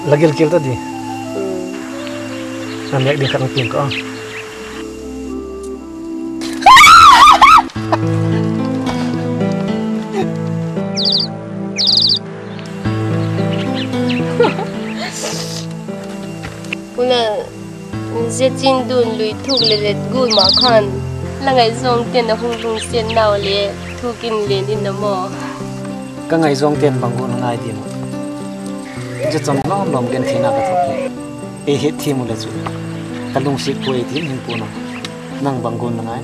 Lagi kil tadi. Nanti dia akan kil kau. Pula Zetin dun lui thuk leret gul ma khan langai zong ten na hung lung sen naw le thukin len in na mo Ka ngai zong ten bangun ngai din. Je chom nom gen thina ka thok le. E he thi mu le chu. Kalung sik poi thi ning pu na. Nang bangun ngai.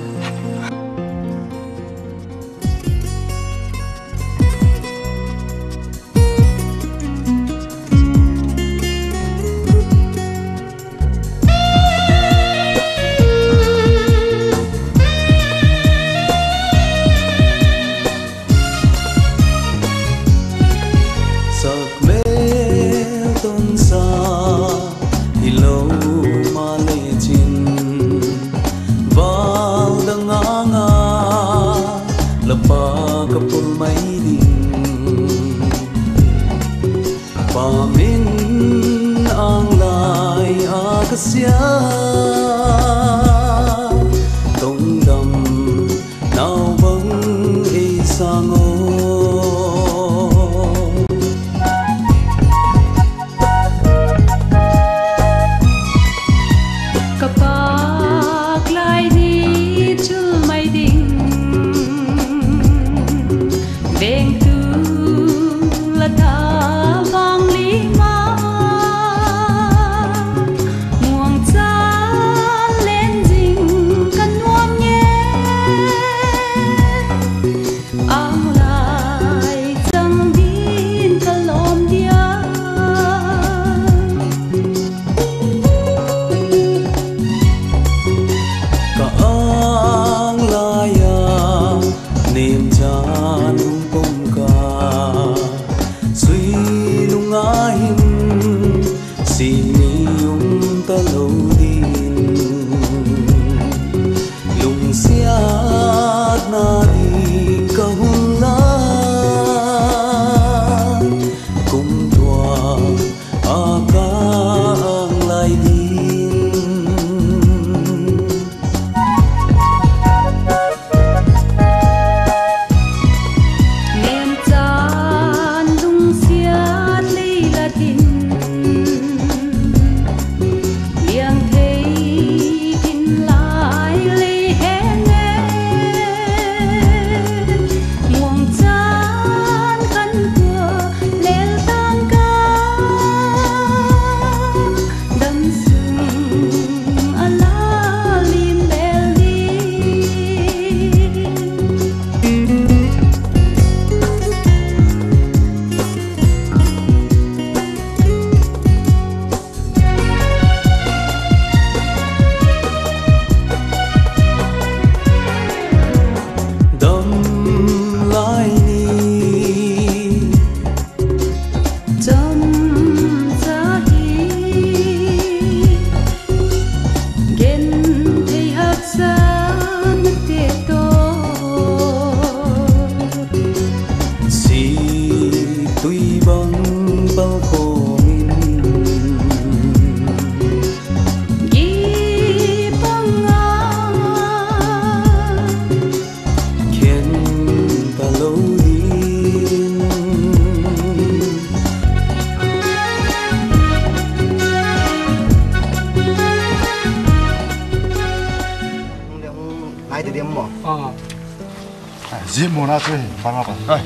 Zim mo na thôi, bắn vào. Rồi.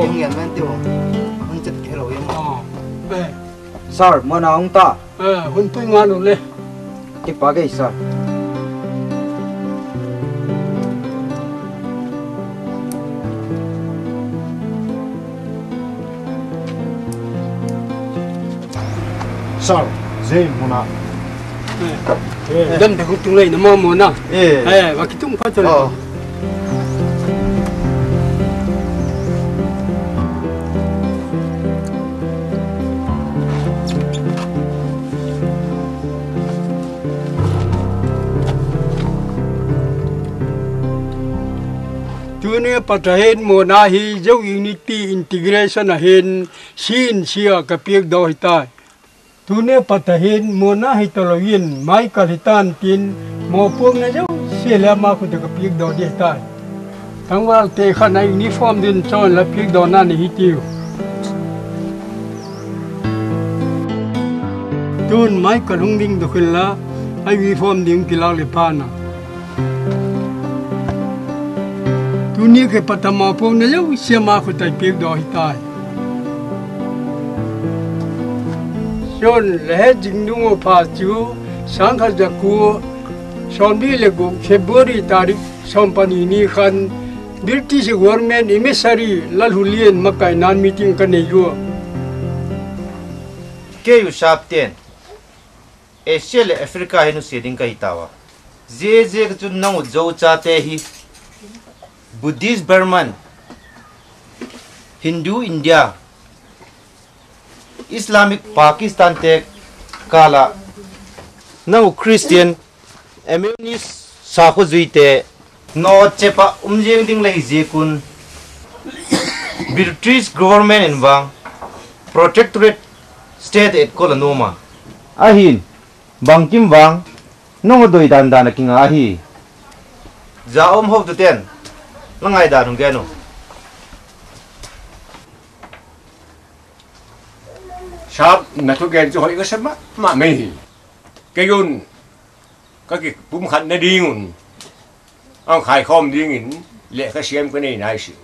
Kinh nghiệm men tiêu, hơn chật cái lối em. Sir, mo na ông ta. Hun tuy ngan luôn le. Ipagay sir. Sir, Zim mo na. đâm thằng tung lên nó mò mò nào và cái tung phát cho nó tu ne patahin mo na hi zo unity integration ahin sin sia kapiek do hitai tu ne patahin mo na hi tolowin mai kalitan tin mo pung na zo sila ma ku de kapiek do di hitai tangwal te khana uniform din chon la piek do na ni hitiu tun mai kalung ding do khilla ai uniform ding kilaw le pana dunia ke patama pun na yau siapa aku tak piak dah hitai. Sion leher jingdung apa tu sangkar jaku sambil legu Februari tarikh sampani ini kan British government emissary lalhulian makai nan meeting kan juga. Ke yu sapten Asia le Afrika hinu seding ka hitawa. Je ke tu nang udzau chate hi Buddhist Burman, Hindu India, Islamic Pakistan tek kala, nau Christian, Communist sakho zuite, no cepa umjeng ding lai jekun, British government enbang, protectorate state et kolonoma. Ahin, bangkim bang, nong doi dan king ahi. Zaom hov duten. Langai dah nung gano. Sab nak tu gen tu hoi kesema mak mei. Kayun, kaki bum khat na dingun. Ang khai khom dingin le ka siam ko nei nai si.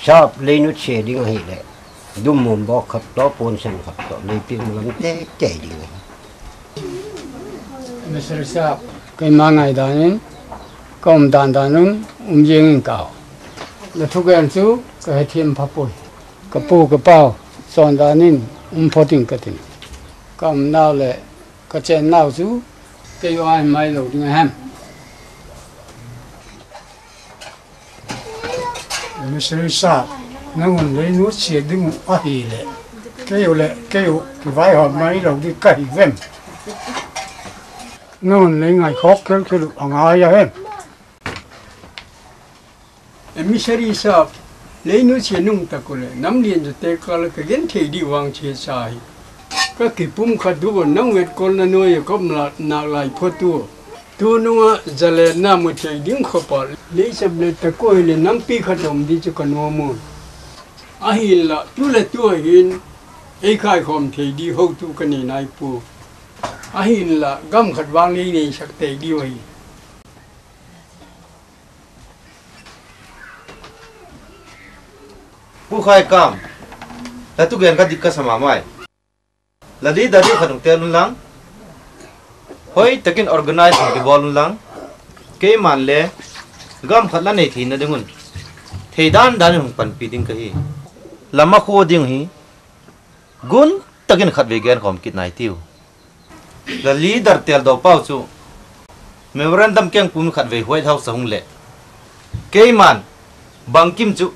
Sab le nu che ding hi le. Dum mum bo khat to pon sang khat to le ping lam te che ding. Mr. Sab, kai mangai danin. Công đàn nun dương cao là thu gen chú cái thêm pháp bồi cái pu cái bao son đàn nín phô tình cái tình công nào lệ cái chuyện nào chú cái oai mai đầu tiếng ham Mr. Sa nó còn lấy nuốt xịt đứng ở hì lệ cái vai họ mai đầu đi cày vem nó còn lấy ngày khó cái được ở ngoài em emissary sab lấy nu che nung ta ko le nam lien je te kal ka gen thei di wang che sai ka ki pum kha du bo nang wet kol na no ye kom la na lai pho tu nu jale na mu thei ding kho pa le sab le ta ko le nam pi kha dom di che ka no mu a hi la tu le tu hin ei khai khom thei di ho tu ka ni nai pu a hi la gam khat wang ni sak te di wai Bukai kam, latu gen ka dikka sama mai. Ladi dari khadung telun lang. Hoi takin organize ke bolun lang. Ke man le gam khatla nei thina dingun. Theidan dan hung pan pi ding ka hi. Lama kho ding hi. Gun takin khat ve gen kom kit nai tiu. La leader tel do pau chu. Memorandum keng pum khat ve White House hung le. Ke man bangkim chu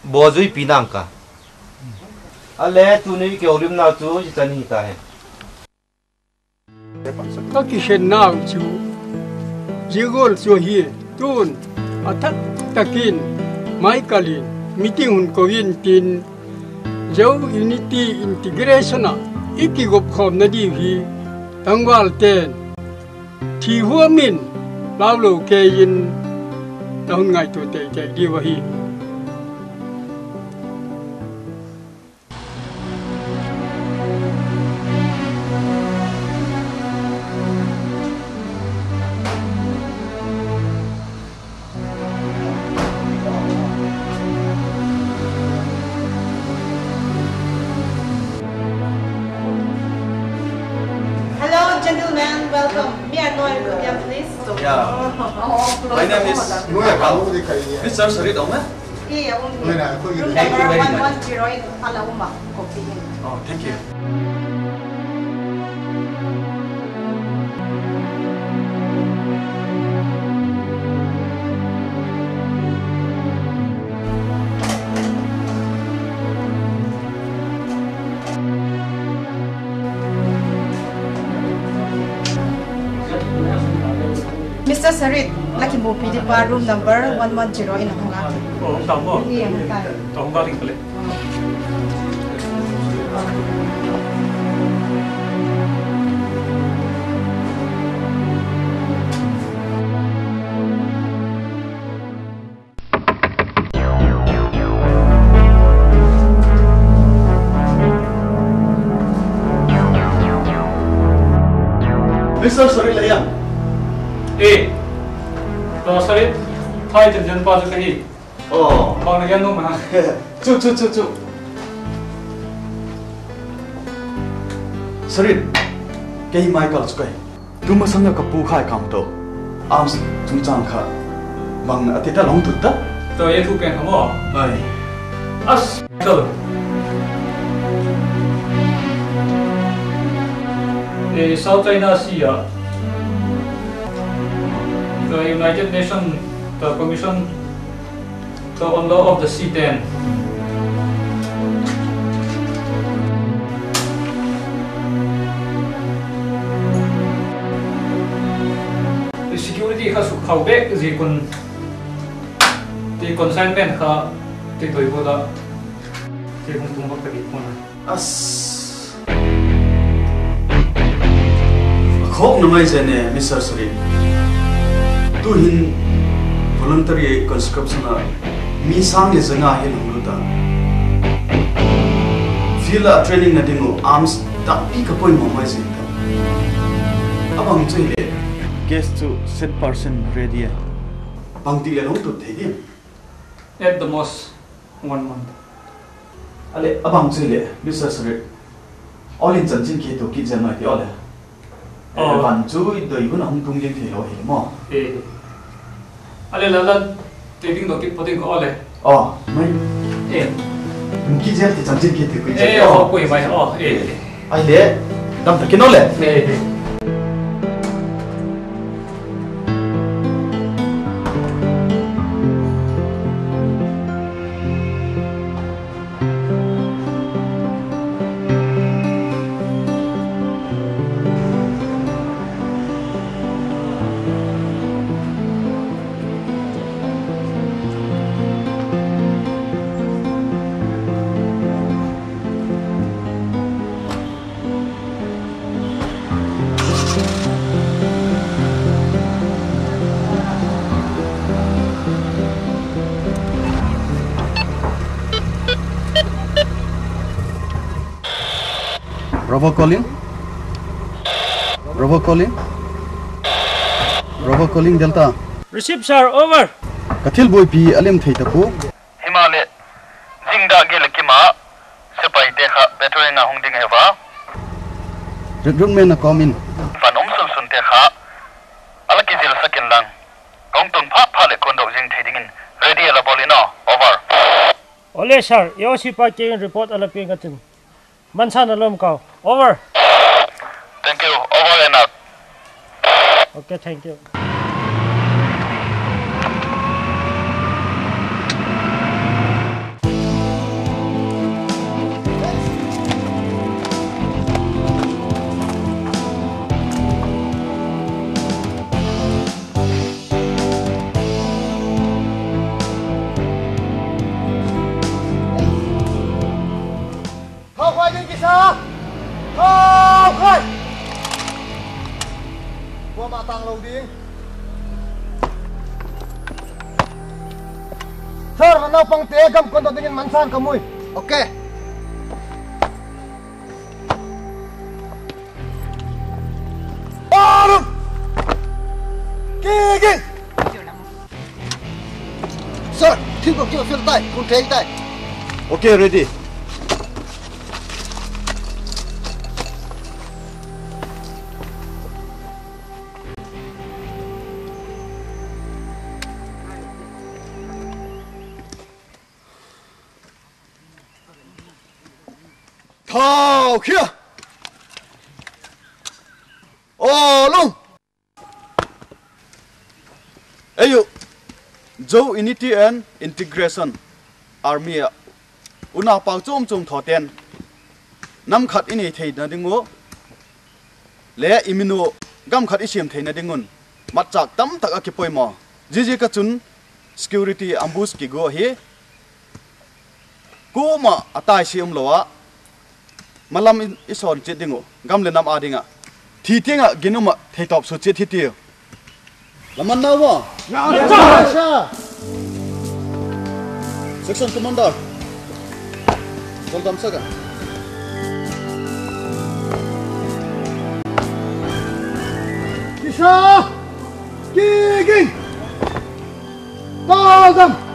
Bozui pinam ka. Ale tu ni ke olim na tu jitani ta hai. Các cái hiện nào chú Jigol chú hi tun atat takin mai kalin meeting hun ko win tin Jau unity integration a iki gop khom na di hi tangwal ten thi huamin lawlo ke yin tahun ngai tu te di wa hi Gentlemen, welcome. Me and Noel William, please. Yeah. My name is Mr. Sarit Oma. Yeah, room number 110 Alauma. Oh, thank you. Sarit, laki mo pidi pa room number 110 in Honga. Oh, tama. Tama galing pala. Mr. Sarit Layang. To Sarit, Thai jan pa jo kahi. Oh. Bang na yan no ma. Chu. Sarit, kay Michael squay. Tumasanga kapu khai kam to. Arms tumchang kha. Bang atita long tutta. To ye thu pen hamo. Ai. As to. South China Sea, the United Nations, the Commission on Law of the Sea 10. The security has how big is the consignment ha the toiboda the hungtungok tagi pona. As. Khok namai jane Mr. Sarit. Tu hin voluntary conscription na mi sang ye janga he lungluta. Field training na dingo arms da pi ka poi mo mai jin. Abang chile guest to set person ready. Bang ti le long tu Tedim. At the most 1 month. Ale abang chile Mr. Sarit. All in janjin ke to ki janai ti ole. Van chui đời cũng không tung lên thì lo hiểu mò. Ale là Tedim nó kịp poting có ale. Mấy. Mình kia thì chẳng chỉ kia thì cái. Họ quỳ mày. Ai lẽ, đâm phải cái nó lẽ. Bravo calling. Bravo calling. Bravo calling Delta. Receive sir, over. Kathil boy pi alem thei tapu. Himale. Jingda gelakima. Sepai tekha petrol na hongding heva. Recruitment na come in. Fanom sun tekha. Alaki jil sakin lang. Kong tun pha le kondo jing thedingin. Ready ala bolino. Over. Ole sir, yosi pa ke report ala pe ngatin. Mansan alom kau. Over. Thank you. Over and out. Okay, thank you. Sir, mana pang tegam kondo dengan mansan kamu? Oke. Barum. Gigi. Sir, tiba kau feel tay, kau take tay. Okay, ready. Thao kia. Long. Ayo. Zo Unity and Integration Army una pau chom thoten nam khat ini thei na dingo le imino gam khat isim thei na dingun matchak tam tak akipoi mo jiji ka chun security ambush ki go hi kuma atai siam lowa malam ison che dingo gamle nam adinga thi tenga ginuma theitop su che thiti laman na wa section commander Soldam saga Kisha Giging Tadam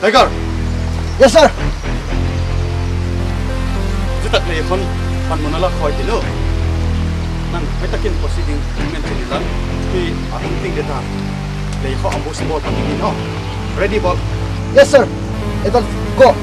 Tiger Yes sir jitak le phone pan monala khoi tilo nang metakin proceeding men chinilan ki ahing ting data le kho ambush ball pangin no ready ball Yes sir Evan go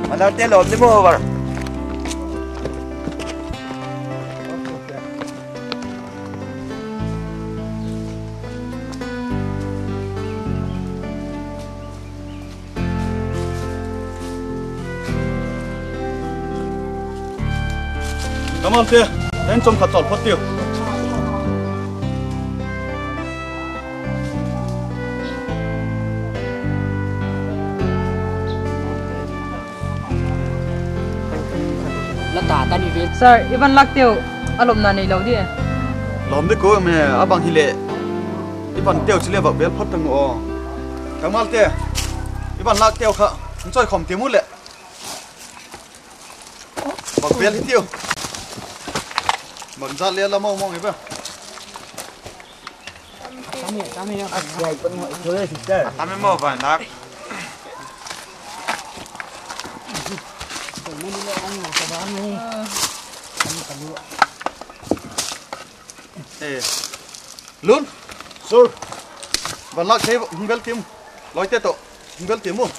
Mana te lom ni mo over. Cảm ơn tia, đến trong khát chọn phát tiêu. Là ta tan đi. Sir, Ivan lắc tiêu, alom na này lâu đi. Lom đi cô mẹ, abang hile. Ivan tiêu chỉ lấy vào bếp phát tăng ngô. Cảm ơn tia, Ivan lắc tiêu khá, chúng tôi không tiêu mút lệ. Vào bếp hết tiêu. Mận ra liền là mau mau vậy. Kami yang asyik pun mau ikut sister. Kami mau banyak. Luôn. Sir. Và lạc thế không biết tìm. Nói tiếp tục. Không biết tìm không?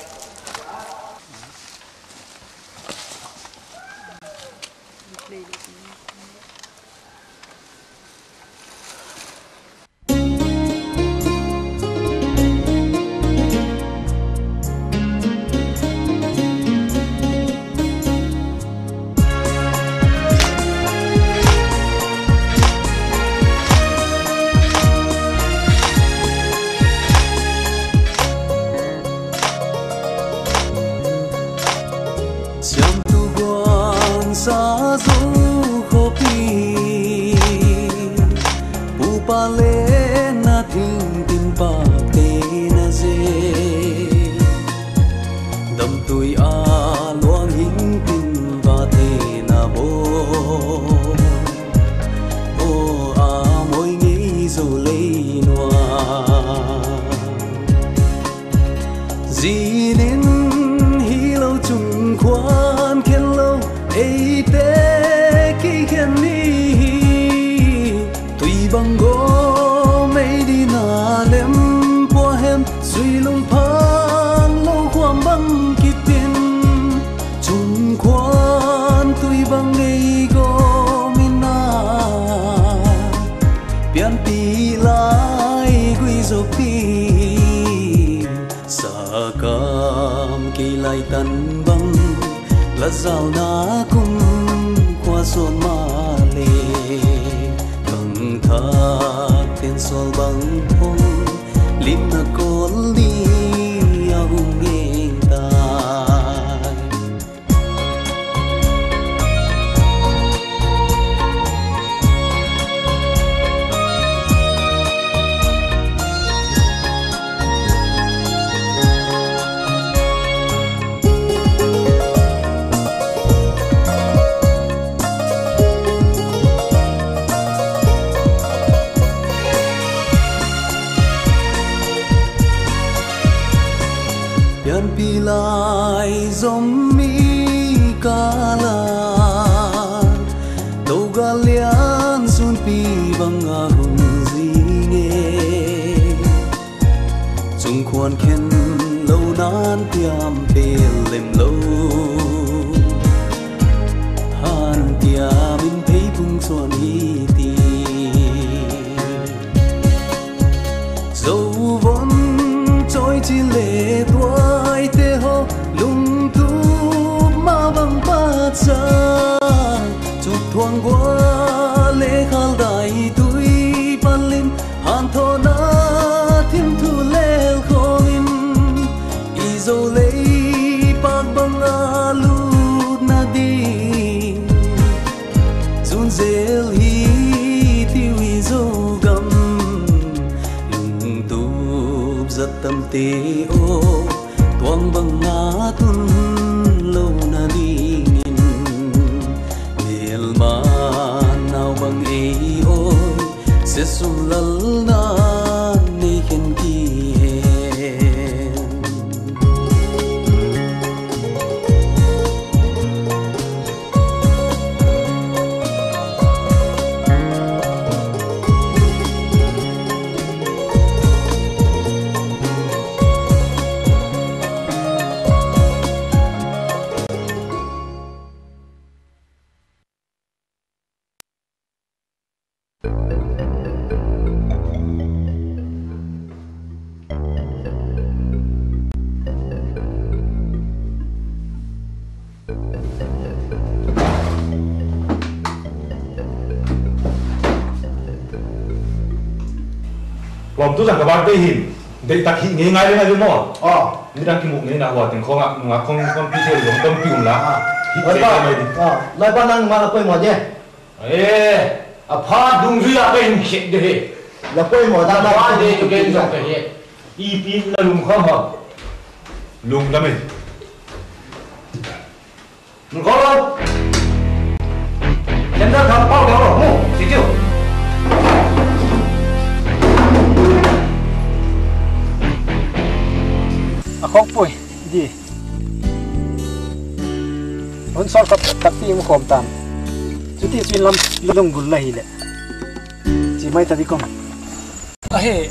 Giao na cung qua xuân ma lệ bằng thác tên sol bằng phong lim na col đi hùng nghe tai Pilai Zomi kala Tau galian sun pi banga hung zinge Chung khuan khen lâu nan tiam pel lem lâu Han tia min thấy phung xuân hi ti dấu vốn trôi chi lệ tuổi tê ho lung tu ma bang pa cha chụp thoáng qua lệ khal đại tuổi ban lim han thô na thiên thu lệ khom i dấu lệ bang bang a lu na đi zun zel hi tiêu i dấu gam lung tu rất tâm tế ô tuang bang na thun lâu na đi nghìn miel ma nào bang ei ôi sẽ sum lal na ni khen ki bom tu rằng các bạn đây hình để tắc hiện ngay ngay đấy mà như đang kim mục này là hòa tình không không pi theo giống tâm kiều là Lại ba năng mà là quay mỏ nhé. Phá đúng duy là cái hiện đấy. Là quay mỏ đang phá để cho cái dòng cái hiện. Pin là lùng không hả? Lùng đó mình. Mình có đâu. Nhân ra thằng bao kéo rồi, mù, chỉ tiêu. Không bùi, đi. Vẫn sót cặp phim khom tàn. Chú tí chuyên lâm lông gùn lầy lệ. Chỉ mấy ta đi công. Hey.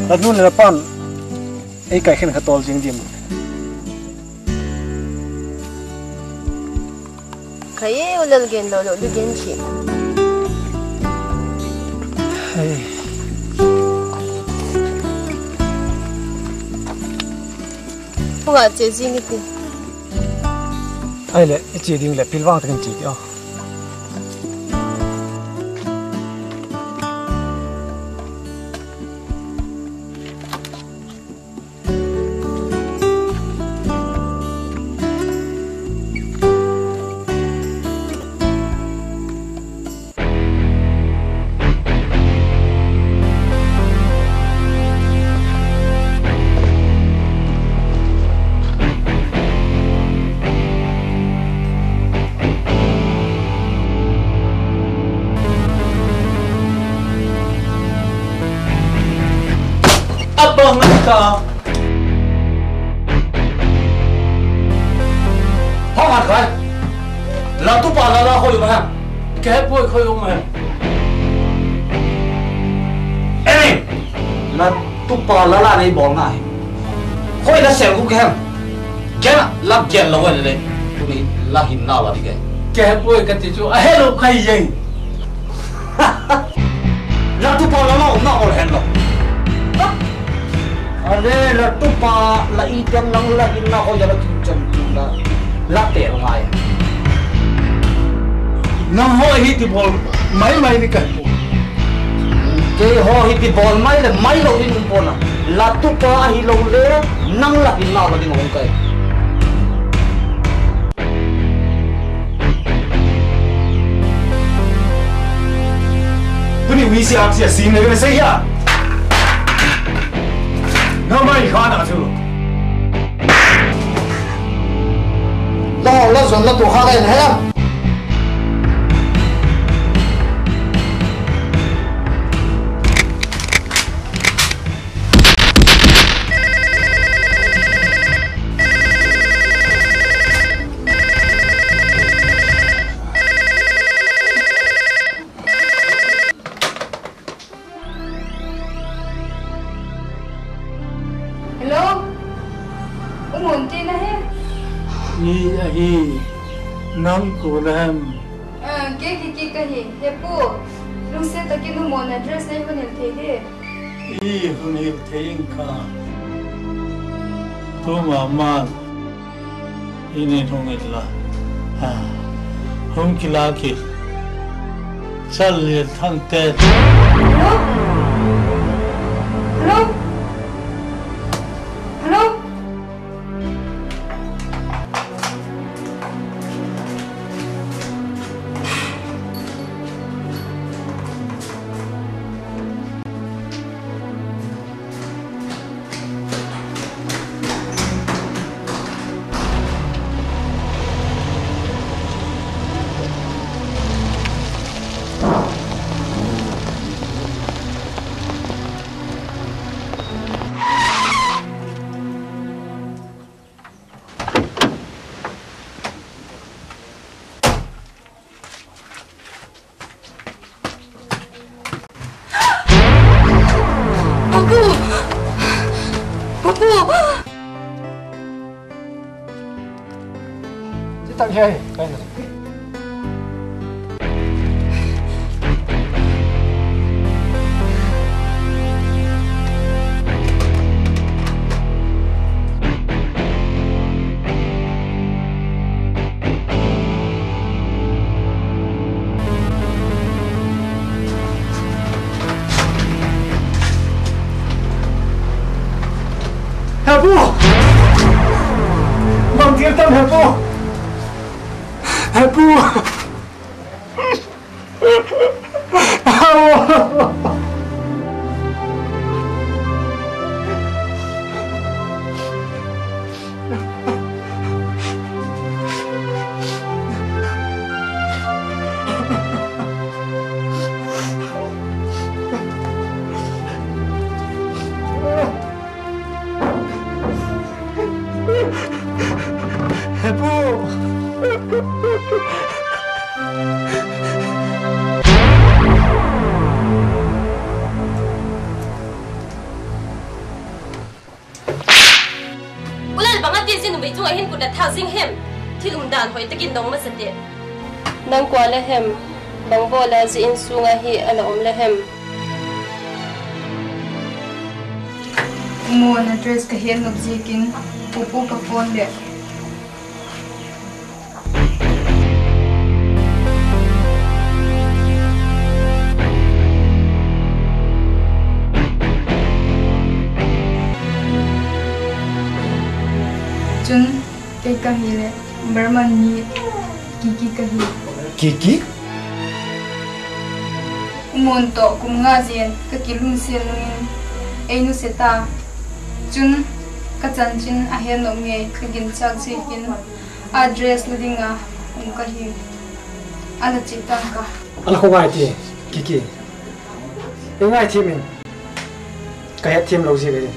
Đặt luôn là pan. Ấy cái khen khát tol riêng điểm. Kaya ulal gen lo lu gen chi. Hey. Wa che jing ni ti. Ai lệ, chỉ định lệ pilvang thành chỉ tiêu. Abang ka. Hong hạt khai. Là tu pa la khôi mà. Cái bôi khôi ông mà. Ê, là tu pa la này bỏ ngay. Khôi là sẹo cũng khem. Cái là chèn là vậy đấy. Tu này là hình nào là đi cái. Cái bôi cái gì chú hello khai gì. Là tu pa la nó hèn rồi. Ada la tupa la ikan lang la inna ko jala kinchan tula la ter ngai nam ho hi ti bol mai ni kan ke ho hi ti bol mai le mai lo din pona la tupa hi lo le nang la inna la din ngong kai tu ni wi si ak si sin ne se ya nó mới khó nào chứ Lo dọn là tụ khá đây này em. Nang ko lam. Ke kahi hepu lung se takin nu mon address nei honel the de. I honel thein ka. To mama ini thongitla. Ha. Hom kila ke. Chal le thang te. Hello? Hello? Tặng chơi, đây này. Hepu, bang Tirtam Hepu, Hepu. Nang kwa lehem, bang bola zi insunga hi ala lehem. Mo na dress ka hen of jikin, pupu ka phone de. Chun kay kahile, Burman ni Kiki kahi. Kiki? Umonto kum nga jen ka kilung sian ngin ay nu seta chun ka chanchin a hen no nge ka gin chak jikin address la dinga kahi ala chitang ka Ala ko ngai ti Kiki. Ngai ti min. Kaya tim lo ji ge.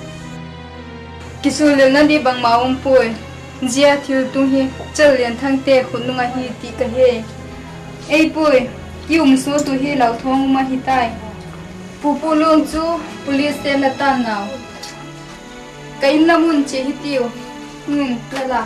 Kisul na di bang maung poi Jia thiu tung hi chal lian thang te khun nga hi ti ka he ei poi yum so tu hi lau thong ma hi tai pupu lung chu police te la tan naw kai namun che hi tiu la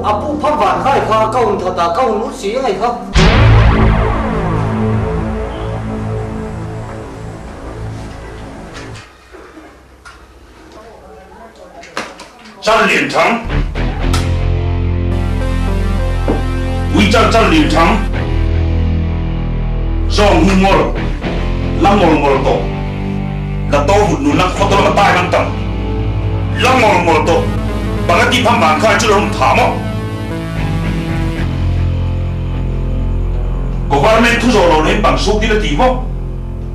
Apu pham van khai kha kaun thata kaun nu si ngai kha Zhang Lianchang Wei Zhang Lianchang Zhong Hu Ngol Lang Ngol Ngol To La To Hut Nu Lang Khoto La Tai Lang Tam Lang Ngol Ngol To Bangati pham van khai chu long tha mo Government thu zo lo nei bang so ti la ti mo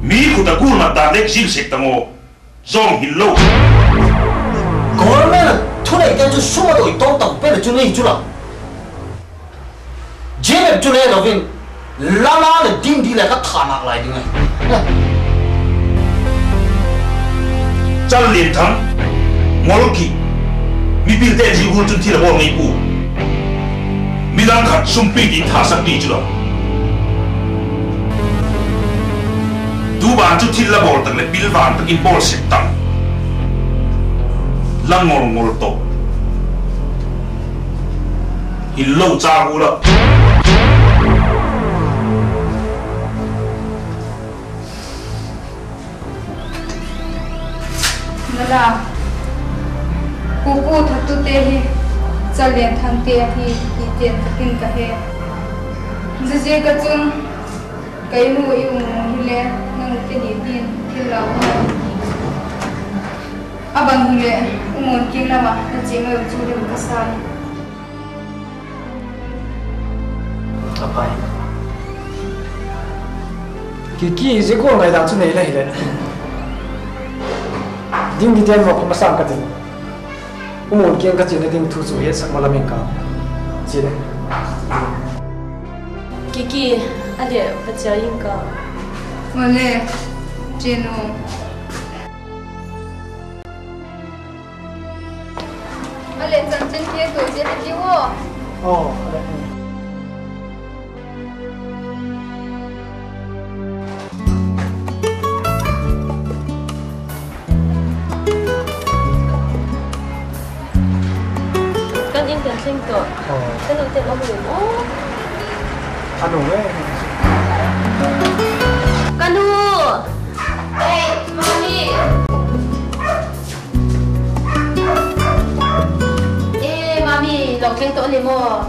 mi khu ta gur ma ta lek sil sek tango zong hin lo government thu nei ta chu suma doi tong tang pe chu nei chu la je chu nei lo vin la la le ding di la ka tha nak lai ding ai Zhang Lianchang ngol ki mi bil te ji hu chun thi la bo ngai pu mi dang khat sum pi di tha sak ti chu la Du ban chu thil la bol tak le bil van tak in bol sek tang la ngol ngol to in lo cha hu la nala pupu thatu te hi chalian thang te hi ki ten takin ka he je ka chun kai nu yu hi le nang te ni tin thil la abang hi le umon king la ma na che ngai chu de ka sai Apai Kiki je ko ngai da chu nei la hi le ding di ten mo ko masang ka tin umon king ka chin ding thu chu he sak mala meng ka chi le Kiki ade bacha yin ka mole jeno mà lên dần trên kia tuổi dễ thì yêu ô. Ồ, Kan in kan sing to. Kan udah mau beli. Oh. Anu eh. Kanu. Hey, mami. Mami, lo keng to ni mo.